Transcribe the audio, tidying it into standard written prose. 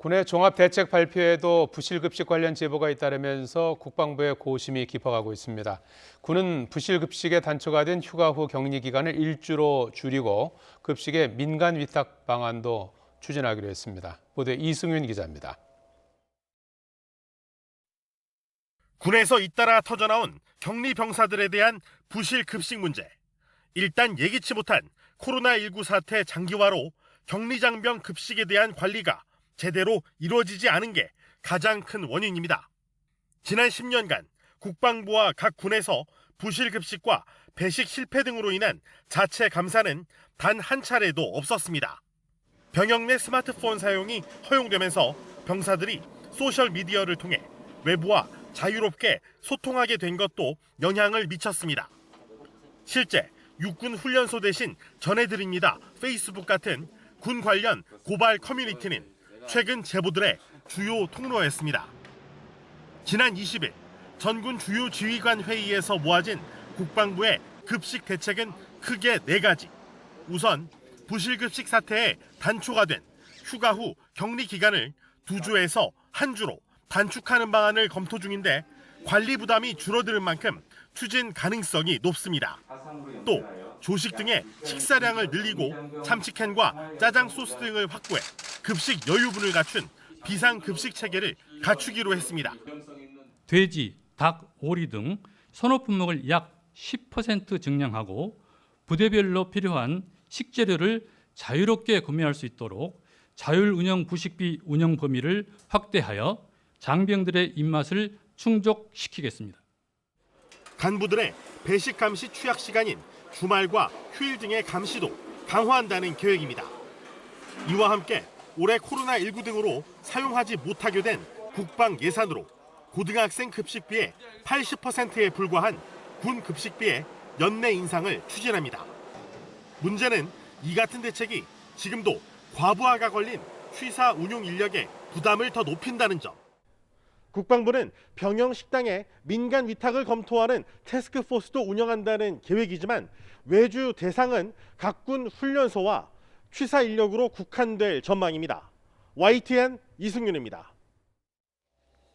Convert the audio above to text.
군의 종합대책 발표에도 부실급식 관련 제보가 잇따르면서 국방부의 고심이 깊어가고 있습니다. 군은 부실급식에 단초가 된 휴가 후 격리 기간을 일주로 줄이고 급식의 민간 위탁 방안도 추진하기로 했습니다. 보도에 이승윤 기자입니다. 군에서 잇따라 터져나온 격리 병사들에 대한 부실급식 문제. 일단 예기치 못한 코로나19 사태 장기화로 격리 장병 급식에 대한 관리가 제대로 이루어지지 않은 게 가장 큰 원인입니다. 지난 10년간 국방부와 각 군에서 부실급식과 배식 실패 등으로 인한 자체 감사는 단 한 차례도 없었습니다. 병영 내 스마트폰 사용이 허용되면서 병사들이 소셜미디어를 통해 외부와 자유롭게 소통하게 된 것도 영향을 미쳤습니다. 실제 육군 훈련소 대신 전해드립니다 페이스북 같은 군 관련 고발 커뮤니티는 최근 제보들의 주요 통로였습니다. 지난 20일 전군 주요 지휘관 회의에서 모아진 국방부의 급식 대책은 크게 4가지. 우선 부실급식 사태에 단초가 된 휴가 후 격리 기간을 2주에서 1주로 단축하는 방안을 검토 중인데 관리 부담이 줄어드는 만큼 추진 가능성이 높습니다. 또 조식 등의 식사량을 늘리고 참치캔과 짜장 소스 등을 확보해 급식 여유분을 갖춘 비상급식 체계를 갖추기로 했습니다. 돼지, 닭, 오리 등 선호 품목을 약 10% 증량하고 부대별로 필요한 식재료를 자유롭게 구매할 수 있도록 자율운영 부식비 운영 범위를 확대하여 장병들의 입맛을 충족시키겠습니다. 간부들의 배식 감시 취약 시간인 주말과 휴일 등의 감시도 강화한다는 계획입니다. 이와 함께 올해 코로나19 등으로 사용하지 못하게 된 국방 예산으로 고등학생 급식비의 80%에 불과한 군 급식비의 연내 인상을 추진합니다. 문제는 이 같은 대책이 지금도 과부하가 걸린 취사 운용 인력의 부담을 더 높인다는 점. 국방부는 병영 식당에 민간 위탁을 검토하는 태스크포스도 운영한다는 계획이지만 외주 대상은 각군 훈련소와 취사 인력으로 국한될 전망입니다. YTN 이승윤입니다.